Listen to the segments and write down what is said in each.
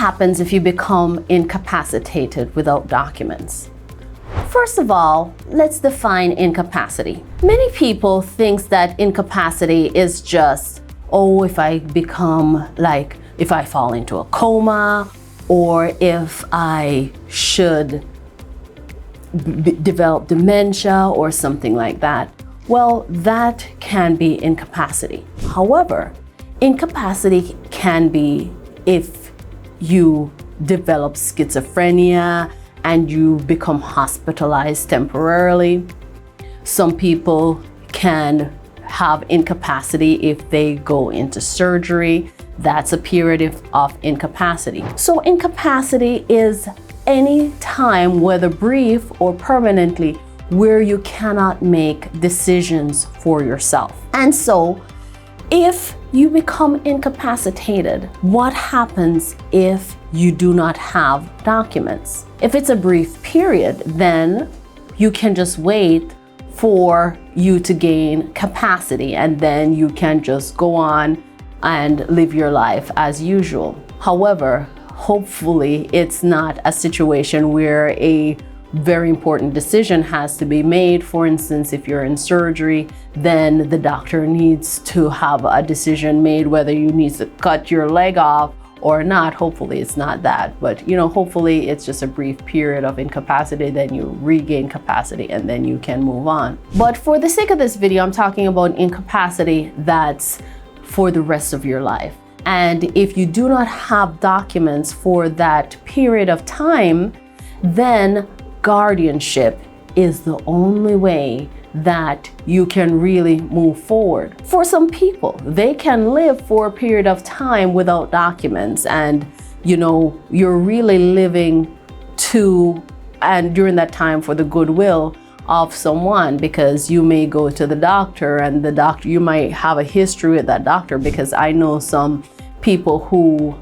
happens if you become incapacitated without documents? First of all, let's define incapacity. Many people think that incapacity is just, oh, if I fall into a coma, or if I should develop dementia or something like that. Well, that can be incapacity. However, incapacity can be if you develop schizophrenia and you become hospitalized temporarily. Some people can have incapacity if they go into surgery. That's a period of incapacity. So incapacity is any time, whether brief or permanently, where you cannot make decisions for yourself. And so if you become incapacitated, what happens if you do not have documents? If it's a brief period, then you can just wait for you to gain capacity, and then you can just go on and live your life as usual. However, hopefully it's not a situation where a very important decision has to be made. For instance, if you're in surgery, then the doctor needs to have a decision made whether you need to cut your leg off or not. Hopefully it's not that, but hopefully it's just a brief period of incapacity, then you regain capacity and then you can move on. But for the sake of this video, I'm talking about incapacity that's for the rest of your life. And if you do not have documents for that period of time, then guardianship is the only way that you can really move forward. For some people, they can live for a period of time without documents, and you're really living and during that time for the goodwill of someone, because you may go to the doctor and the doctor, you might have a history with that doctor, because I know some people who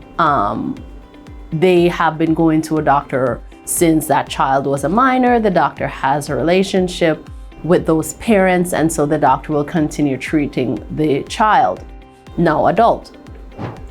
they have been going to a doctor since that child was a minor. The doctor has a relationship with those parents, and so the doctor will continue treating the child, now adult.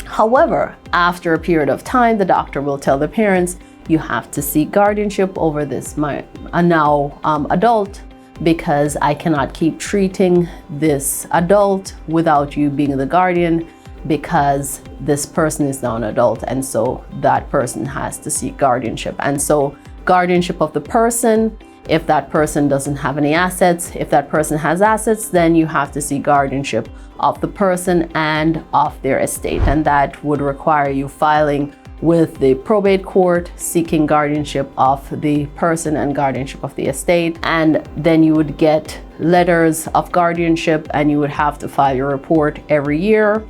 However, after a period of time, the doctor will tell the parents, you have to seek guardianship over this now adult, because I cannot keep treating this adult without you being the guardian, because this person is now an adult, and so that person has to seek guardianship. And so guardianship of the person, if that person doesn't have any assets. If that person has assets, then you have to seek guardianship of the person and of their estate, and that would require you filing with the probate court, seeking guardianship of the person and guardianship of the estate. And then you would get letters of guardianship, and you would have to file your report every year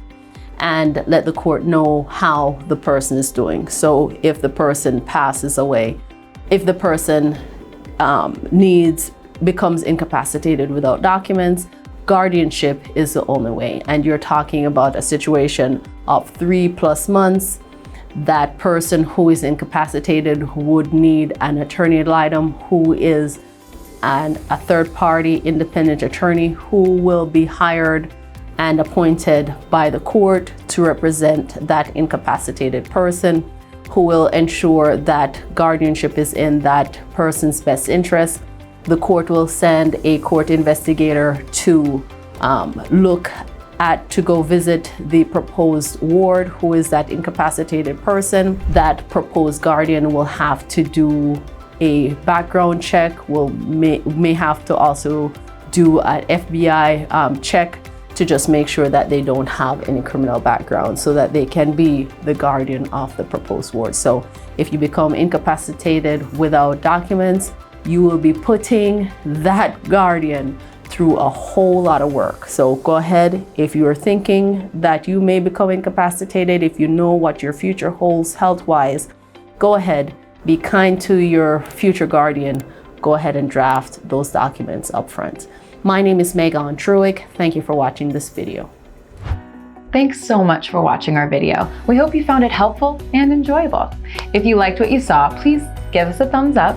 and let the court know how the person is doing. So if the person passes away, if the person becomes incapacitated without documents, guardianship is the only way. And you're talking about a situation of 3+ months. That person who is incapacitated would need an attorney ad litem, who is a third-party independent attorney who will be hired and appointed by the court to represent that incapacitated person, who will ensure that guardianship is in that person's best interest. The court will send a court investigator to go visit the proposed ward, who is that incapacitated person. That proposed guardian will have to do a background check, may have to also do an FBI check to just make sure that they don't have any criminal background, so that they can be the guardian of the proposed ward. So if you become incapacitated without documents, you will be putting that guardian through a whole lot of work. So go ahead, if you are thinking that you may become incapacitated, if you know what your future holds health-wise, go ahead, be kind to your future guardian. Go ahead and draft those documents up front. My name is Megan Truick. Thank you for watching this video. Thanks so much for watching our video. We hope you found it helpful and enjoyable. If you liked what you saw, please give us a thumbs up.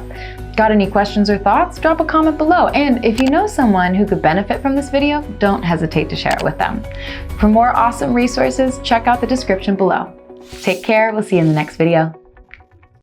Got any questions or thoughts? Drop a comment below. And if you know someone who could benefit from this video, don't hesitate to share it with them. For more awesome resources, check out the description below. Take care. We'll see you in the next video.